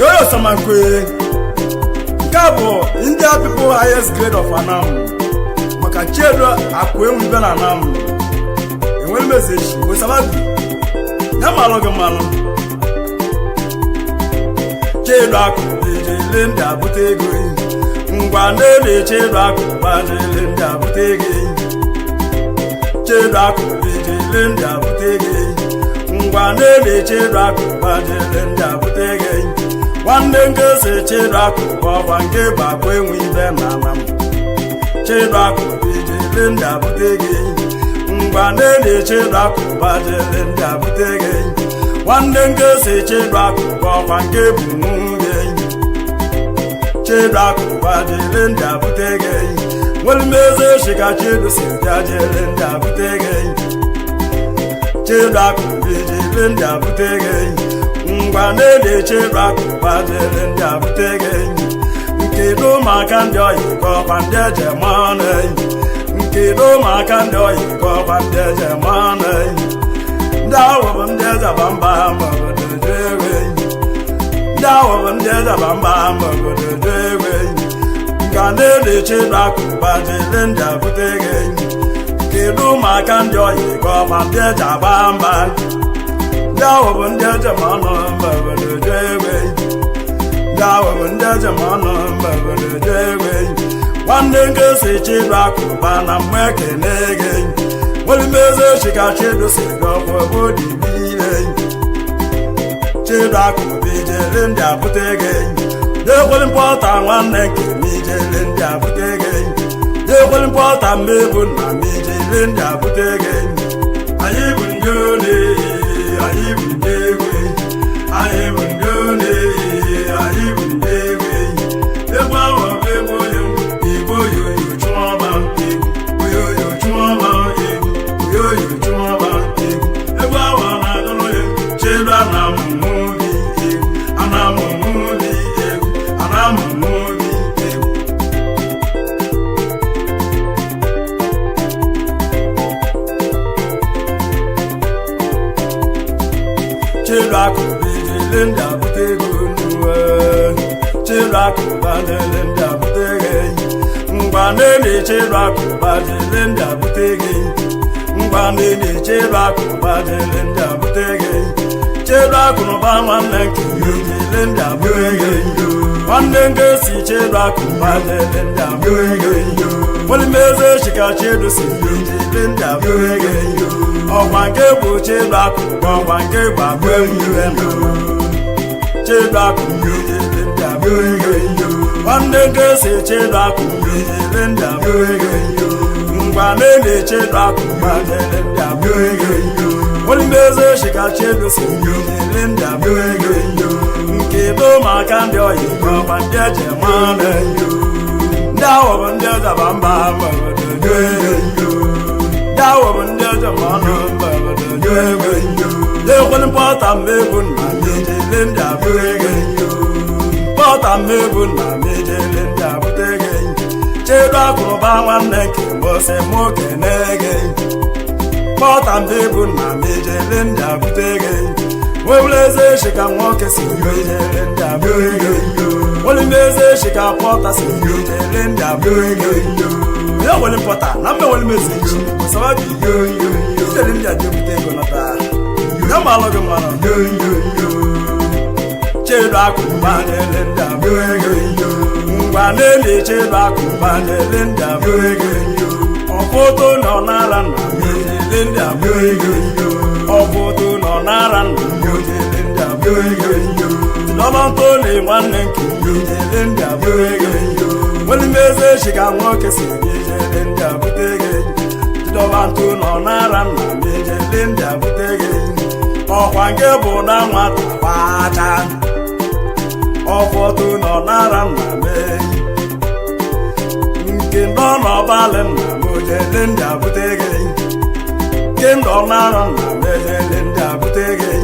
Oyoyo Samankwe. Gabo, India people highest grade of Anam. Maka chedo akwe mwibe na Anam. Enwe mezeshi, we sababi. Nyamaloge malo. Chedo akwe, Linda butego. Ngwanele chedo akwe, Linda butego. Chedo akwe, Linda butego. Ngwanele chedo akwe, Linda butego. One day, say, Chedraku, Bange, Bakwe, we them, Nam. Chedraku, Linda Butegi. Ngwane, Chedraku, Linda Butegi. One day, say, Chedraku, Bange, Bunge. Chedraku, Linda Butegi. Well, Mese, she got you to see Linda Butegi. Chedraku, Linda Butegi. Ngwane Chedraku Linda Butegi. Nkedo makando yiko pandeje mane. Nkedo makando yiko pandeje mane. Ndawo bandeza bamba mbadejewe. Ndawo bandeza bamba mbadejewe. Ngwane Chedraku Linda Butegi. Nkedo makando yiko pandeje bamba. Dawa bundaja mana mbabale jewe. Dawa bundaja mana mbabale jewe. Wandenge se Chedraku bana mweke nege. Wali meze shika chedo se gofo bodi bile. Chedraku bije Linda Butegi. De wali mpota waneke mije Linda Butegi. De wali mpota mebu na mije Linda Butegi. Ayi bunjone. I even day the power of you Chuma, the power I don't know, children, I'm a movie, and I'm a movie, and I'm a movie. Chedraku Linda Butegi. Chedraku Linda Butegi. Ngwanele Chedraku Linda Butegi. Ngwanele Chedraku Linda Butegi. Chedraku no ba wanenke Linda Butegi. Wanenke si Chedraku Linda Butegi. Wali meze shika chedo si Linda Butegi. Owange bo Chedraku, owange ba gwemyeno. Chedraku Linda Butegi. Wandenge se Chedraku Linda Butegi. Ngwanele Chedraku Linda Butegi. Wali meze shika chedo si Linda Butegi. Nkedo makande oyibo bandeje mane. Ndawo bandeja bamba mbabede. Dawa bundaja mana mbabede. De wali mpota mebun na mije Linda Butegi. Mpota mebun na mije Linda Butegi. Chedraku ba waneke mbose moke nege. Mpota mebun na mije Linda Butegi. Webuleze shika mwoke si mije Linda Butegi. Wali meze shika pota si mije Linda Butegi. Ya wali mpota nambe wali meze sababi yo Linda Butegi na ta. Nyamaloge mana Chedraku Linda Butegi. Ngwanele Chedraku Linda Butegi. Ofoto no nara na Linda Butegi. Ofoto no nara na Linda Butegi. Lobanto le wanenke Linda Butegi. Wali meze shika mwoke si Linda Butegi. Lobanto no nara na Linda Butegi. Okwange bụ na nwata kwacha. Ofoto no nara na me. Nke ndo no bale na moje Linda Butegi. Nke ndo nara na Linda Butegi.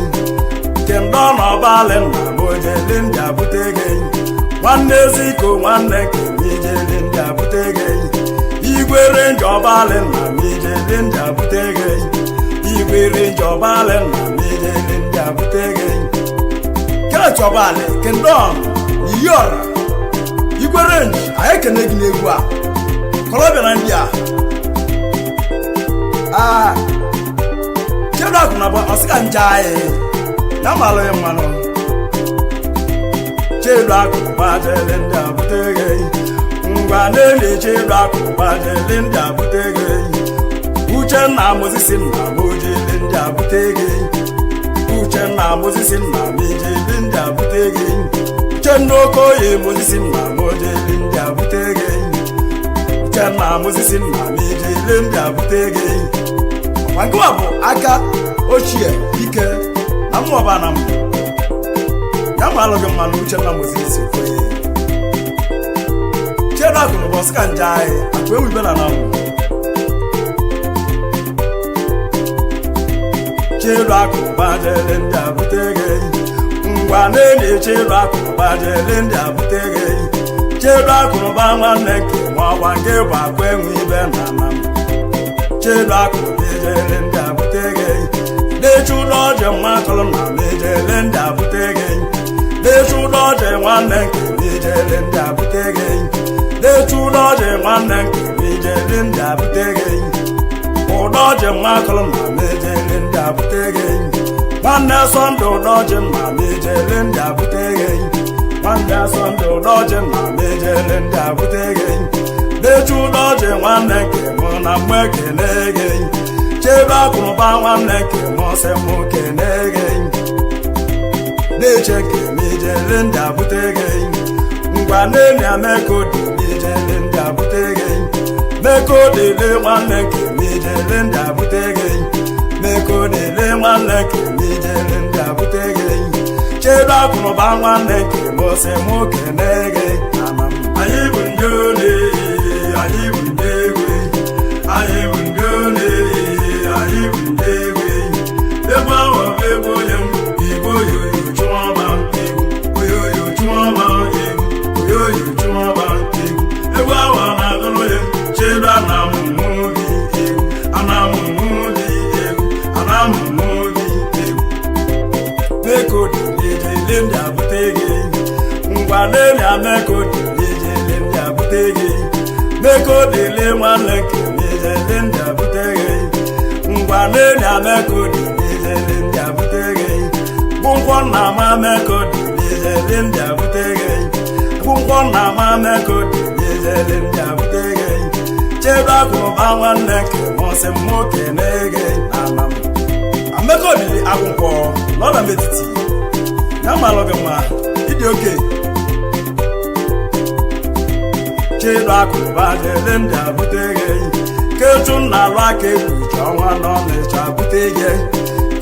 Nke ndo no bale na moje Linda Butegi. Nwanne ziko nwanne ke mije Linda Butegi. Igwere njobale na mije Linda Butegi. Igwere njobale na mije Linda Butegi. Church Obale Kendon Yora Igwe Range anyị ekene gị n'egwu a Kolobia na ndị a Chedok na ọsịka nje anyị ya malụ ya mmanụ Chedok gbajele ndị a butere ngwa na-eli Chedok gbajele ndị a butere Uchenna Mozisi na mojele ndị a butere Uchenna Mozisi na mejele ndị a butere Uchenna Okoye Mozisi na mojele ndị a butere Uchenna Mozisi na mejele ndị a butere Wangwa bụ aka ochie ike na mmụọba na mbụ ya malụ gị mmanụ Uchenna Mozisi kwenye Chedok bụ ọsịka nje anyị akwa ewibela na mbụ Chedok gbajele ndị a butere ngwa na-eli Chedok gbajele ndị a butere Chedok ba nwanne nke maọgwa nke bụ akwa enwe ibe na ana Chedok mejele ndị a butere na-echu ụlọje mmakọrọ na mejele ndị a butere na-echu ụlọje nwanne nke mejele ndị a butere na-echu ụlọje nwanne nke mejele ndị a butere ụlọje mmakọrọ na mejele ndị a butere nwanne Sọnde ụlọje na mejele ndị a butere nwanne Sọnde ụlọje na mejele ndị a butere na-echu ụlọje nwanne nke mụ na mgbe ekene gị Chedok ba nwanne nke mụ sị mụ kene gị na-eche nke mejele ndị a butere ngwa na-eni amekodi mejele ndị a butere mekodele nwanne nke mejele ndị a butere mekodele nwanne nke mejele ndị a butere Chedok ba nwanne nke mụ sị mụ kene gị anyị bụ ndị ole anyị bụ ndị egwe anyị bụ ndị ole anyị bụ ndị egwe egwu ahụ bụ egwu onye Igbo Oyoyo Chinwoba egwu Oyoyo Chinwoba egwu Oyoyo Chinwoba egwu ahụ na-agụrụ ya Chedok na amụmụ gị egwu anamụmụ gị egwu anamụmụ gị egwu mekodi mejele ndị a butere ngwa na-eni amekodi mejele ndị a butere mekodele nwanne nke mejele ndị a butere ngwa na-eni amekodi mejele ndị a butere gwụnkwọ na ama mekodi mejele ndị a butere gwụnkwọ na ama mekodi mejele ndị a butere Chedok ba nwanne nke mụsị mụ kene gị ana m amekodili agwụnkwọ n'ọla metiti ya malụ gị mma ịdị oke Chedok gbajele ndị a butere Kechunna alụ aka ekpuchi ọnwa n'Ọnịcha butere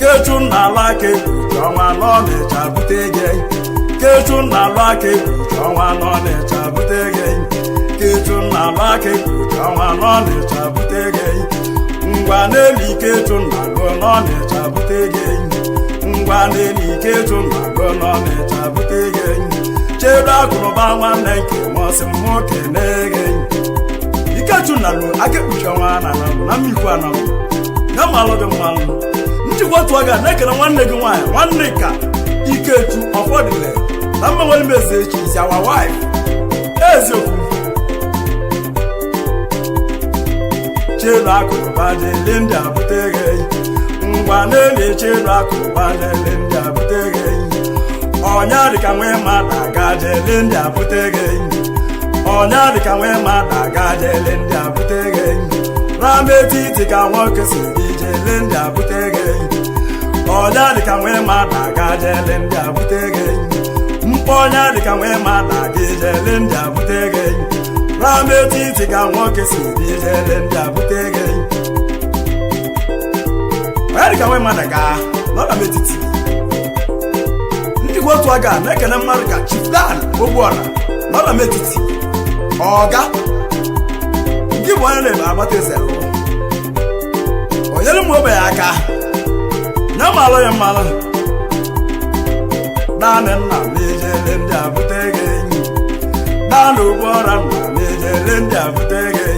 Kechunna alụ aka ekpuchi ọnwa n'Ọnịcha butere Kechunna alụ aka ekpuchi ọnwa n'Ọnịcha butere Kechunna alụ aka ekpuchi ọnwa n'Ọnịcha butere ngwa na-eli Kechunna alụ n'Ọnịcha butere ngwa na-eli Kechunna alụ n'Ọnịcha butere Chedok ba nwanne nke mụsị mụ kene gị Ikechunna lụ aka ekpuchi ọnwa na mmikwu anọ ya malụ gị mmanụ njikwa otu oge na-ekele nwanne gị nwaanyị nwanne ka Ikechu ọfọdụle na mmenwere meze echi isi our wife eziokwu Chedok gbajele ndị a butere ngwa na-eli Chedok gbajele ndị a butere ọnya dịka nwee mmadụ agajele ndị a butere ọnya dịka nwee mmadụ agajele ndị a butere rametiti ka nwoke si ijele ndị a butere ọnya dịka nwee mmadụ agajele ndị a butere mkpọ ọnya dịka nwee mmadụ agajele ndị a butere rametiti ka nwoke si ijele ndị a butere ọnya dịka nwee mmadụ aga n'ọla metiti ndị otu aga na-ekene mmadụ ka Chief Dan Ogbuọra n'ọla metiti ọga gị bụ onye na-eme agbata eze onyere m ogbe ya aka na malụ ya mmalụ naanị nna mejele ndị a butere naanị Ogbuọra nna mejele ndị a butere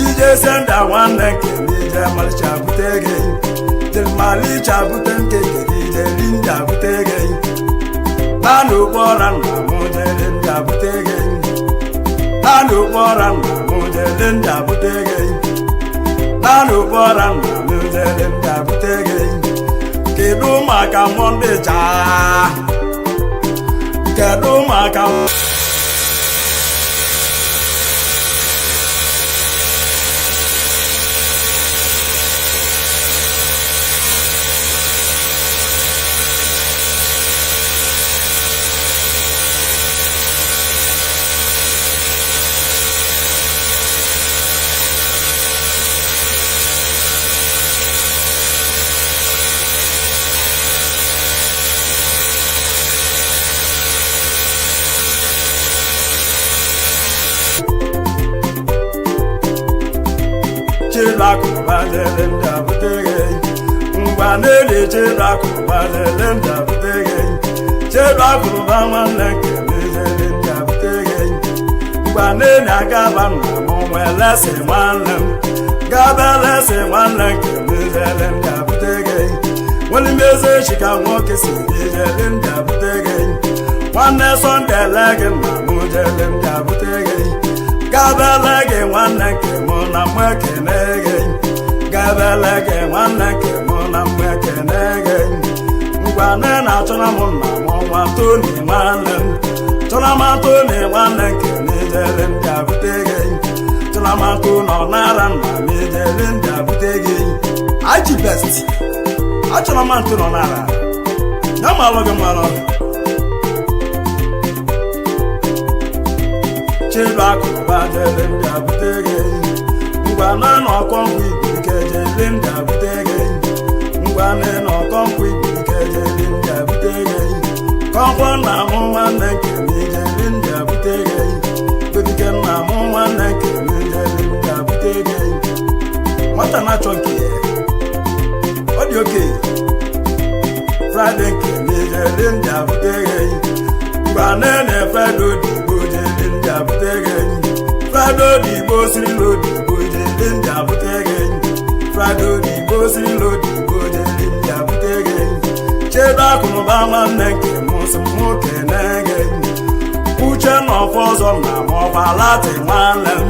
ije senda nwanne nke nije malicha butere malicha bute nke ije ndị a butere Nanu boran modelin da butege Nanu boran modelin da butege Nanu boran modelin da butege Kedu maka monde ja Kedu maka Bazelenda butege Ngwanele chera ku bazelenda butege Chera ku bamaneke bazelenda butege Ngwanele agaban mo welase manam Gabalase maneke bazelenda butege Wali meze shika woke si bazelenda butege Wane sonde lege mo bazelenda butege Gabalage waneke mo na mweke nege Gabelege waneke mona mweke nege Ngwane na chona mona mwa toni manem Chona matoni waneke nijelem jabutege Chona matu no naran na nijelem jabutege Aji best Achona matu no nara Namaloge malo Chibako bajelem jabutege Ngwane no kongwi Linda butege Ngwane no konkwi butege Linda butege Konkwa na mwa neke nije Linda butege Butege na mwa neke nije Linda butege Mwata na chonki Odi okay Friday ke nije Linda butege Ngwane ne Friday di boje Linda butege Friday di bosi lodi boje Linda butege Frado di bosi lo di boje linda butege Cheba kuno ba maneke musumu kenege Uche no fozo na mo balate manem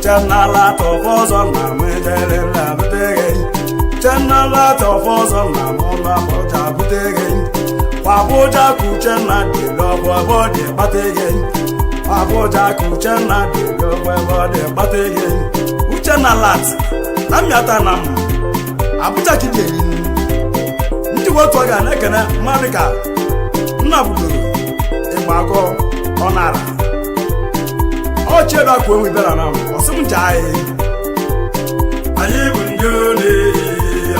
Chena la to fozo na mwedele la butege Chena la to fozo na mo na boja butege Waboja kuchena di lo bode batege Waboja kuchena di lo bode batege Uche na lati Amyata nam Abuja kideri Ndi wotu aga nekene Marika Nna bugoro Igbago Onara O cheda ku enwe bera nam Osim jai Anyi bu ndi one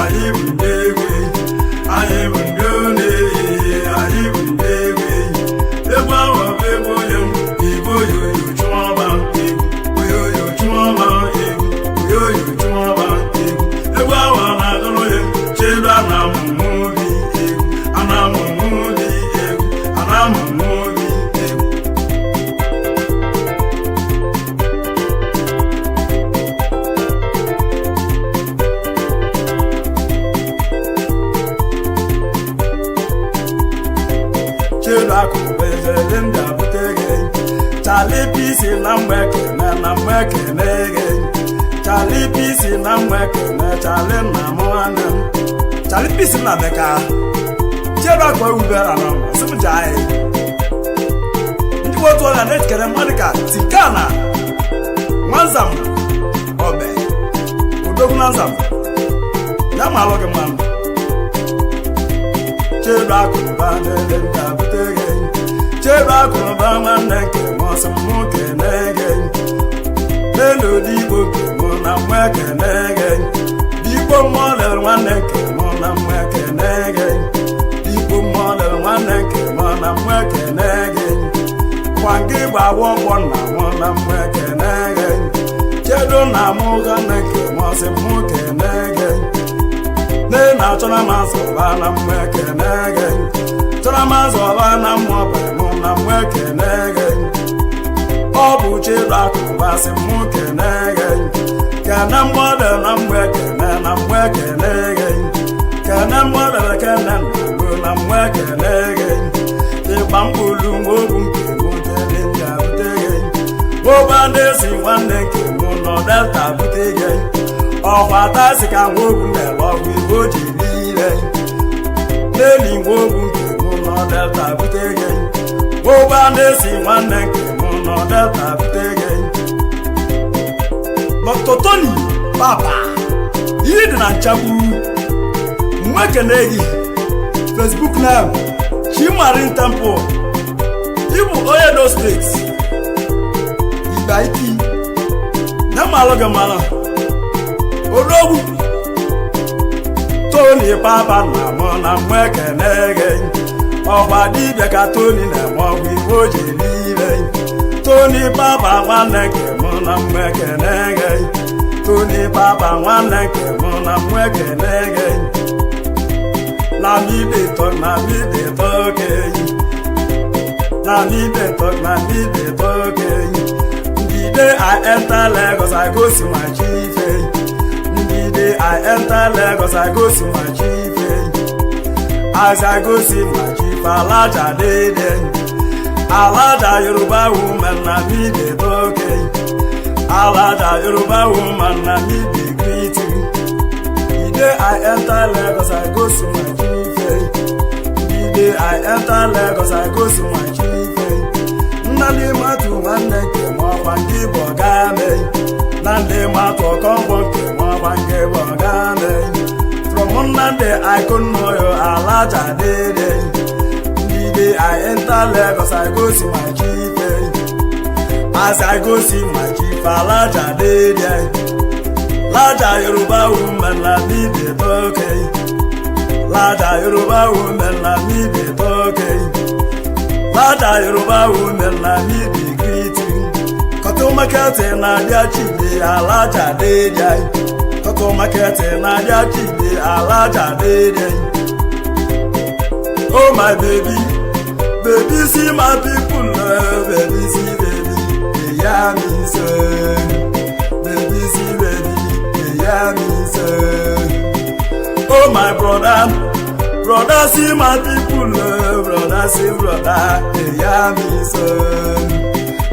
Anyi bu ndi egwe Anyi bu ndi one Anyi bu ndi egwe Egwu awa bụ egwu yem Igbo yoyo chụọba Oyoyo chụọba Oyoyo chụọba na mweke na mweke nege Charlie pisi na mweke na Charlie na mwana Charlie pisi na beka Cheba kwa ubera na simu jai Ndi watu wala netkele mwadika Tikana Mwanzam Obe Udogu nanzam Yama aloge mwana Cheba kubande Lenda butege Cheba kubande Mosamuke nege Lelo dibo ke mona mweke nege Dibo mole waneke mona mweke nege Dibo mole waneke mona mweke nege Wangi bawo wana mona mweke nege Chedo na muga neke mosamuke nege Nena chona mazoba na mweke nege Chona mazoba na mwabe mona mweke nege Obu cheba kubasi muke nege Kana mwada na mweke na mweke nege Kana mwada na mweke nege Ibambu Obandesi nwanne nke mụ nọ Delta bute gị ọkwata si ka nwogu na-ele ọgwụ iwe o ji niile n'eli nwogu nke mụ nọ Delta bute gị Obandesi nwanne nke mụ nọ Delta bute gị Dr. Tony Papa ihe dị na nchagbu mmekene gị Facebook now Chimarin Temple Ibu Oyoyo State Ibaiki Namaloga Mala Orogu Tony Papa na mona mmekene gị ọgba dibịa ka Tony na-eme ọgwụ iwe o ji niile Tony Papa nwanne nke mụ na mmekene gị Tony Papa nwanne nke mụ na mmekene gị na me dey talk na me dey talk the day I enter Lagos I go see my chief the day I enter Lagos I go see my chief as I go see my chief Alaja dey there Alaja Yoruba woman na me dey talk Alaja Yoruba woman na me dey greet the day I enter Lagos I go see my chief the day I enter Lagos I go see my chief Nandi matu nwanne nke mwa ndị bọgame Nandi matu ọkọngwọ nke mwa nke bọgame From Nandi I couldn't know you Alaja dey there the day I enter Lagos I go see my chief as I go see my chief Alaja dey there Alaja Yoruba woman na me dey talk Alaja Yoruba woman na me dey talk Alaja Yoruba woman na me dey greet Koto market na dia chide Alaja dey there Koto market na dia chide Alaja dey there Oh my baby see my people baby see baby they hear me say baby see baby they hear me say Oh my brother see my people brother see brother they hear me say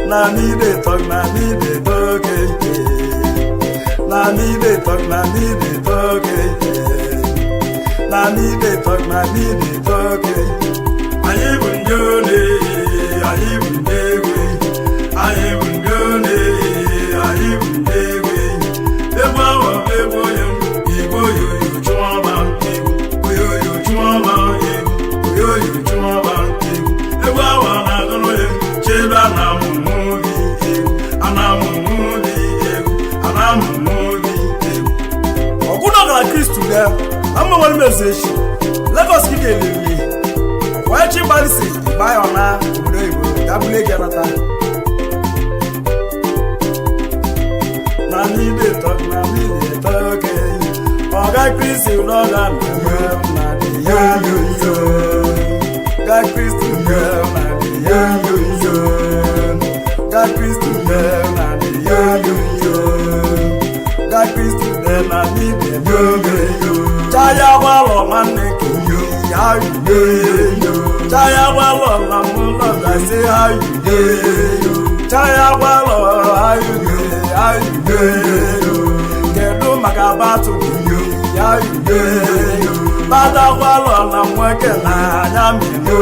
na me dey talk na me dey talk na me dey talk na me dey talk na me dey talk na me dey talk Anyị bụ ndị ole anyị bụ ndị egwe anyị bụ ndị ole anyị bụ ndị egwe egwu ahụ egwu igbo oyoyo chụọba egwu oyoyo chụọba egwu oyoyo chụọba egwu egwu ahụ na-agụrụ egwu chebe anamụmụ obi egwu anamụmụ obi egwu anamụmụ obi egwu ọgwụna gara Kristu ya amụnwere mezechi Lagos kike elili Wachi balisi bayona obodo Igbo dabule gerata na me dey talk Oga Kristi unoga na the yo God Kristi na the yo God Kristi na the yo God Kristi na me dey yo Chaya walo manne yo Chaya walo na mundo I say how you dey Chaya walo how you dey Kedu maka batu yo how you dey Bada walo na mweke na anya mi yo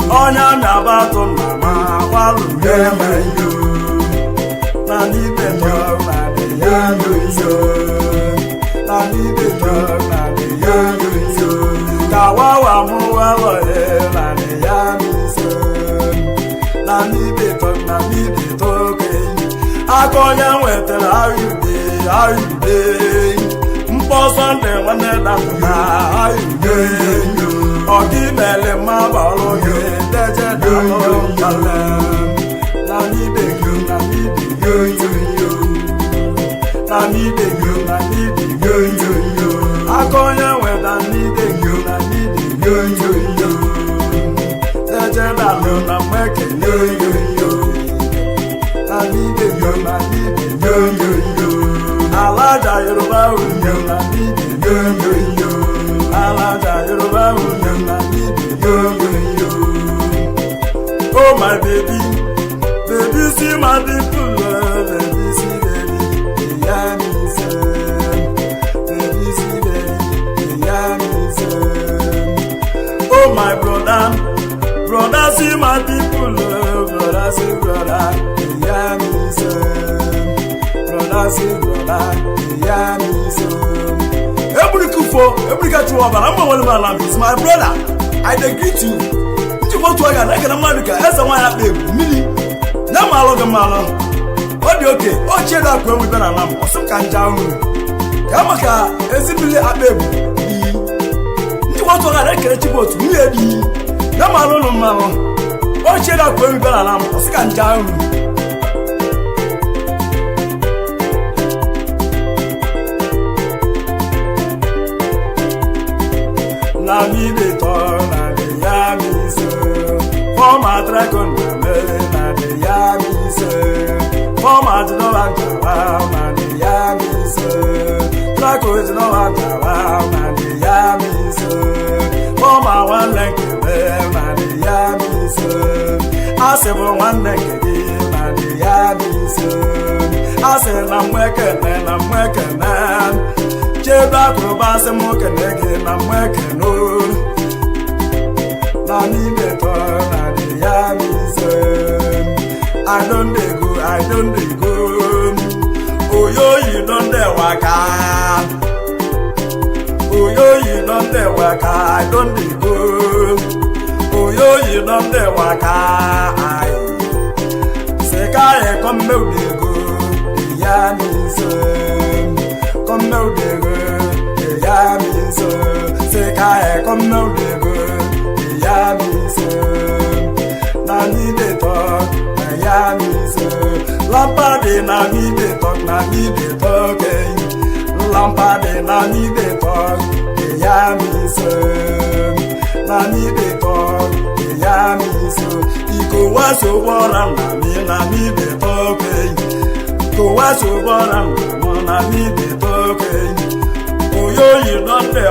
Onya mi abatu na ma walo yo Na ni de to na de yo Na ni de to na de yo Kawawa muwalo na de so na me dey talk Akonya wetere how you dey Mpo Sunday nwanne na how you dey Ogi mele ma balo ye deje da lo kale Na me dey Na me dey Akonya weta me dey Deje da lo na mweke Na me dey Alaja Yoruba woman na me dey Alaja Yoruba woman na me dey Oh my baby see my people, baby, see baby, yeah, me say, baby, see baby, yeah, me say. Oh my brother, brother, see my people, brother, see brother, yeah, me say, brother, see brother, yeah, me say. Every Kufo, every Chinwoba, I'm one of my lamps, my brother. I greet you. You want to get like an America as a one up there. Mini. Now, my log, what do you okay? Oh, check up when we better lamp or some kind down. Yamaka, as simply up there. You want to get like a chipot, really? Now, my lord, oh, check up when we better lamp or some kind down. Na mi de to na de ya mi so for my dragon na de ya mi so for my no anta na de ya mi so dragon no anta na de ya mi so for my one leg na de ya mi so I say for one leg na de ya mi so I say na mweke na Cheba kurubase moke nege na mweke no na ni beto na de ya mi se I don't dey go Oyo you don't dey waka Oyo you don't dey waka I don't dey go Oyo you don't dey waka say kai come me dey go ya mi se come me dey go ya mi so say kai come no dey go ya mi so na ni dey talk na ya mi so lampade na ni dey talk lampade na ni dey talk ya mi so na ni dey talk ya mi so iko waso bora na ni dey talk iko waso bora na ni dey talk Oyo you don't dey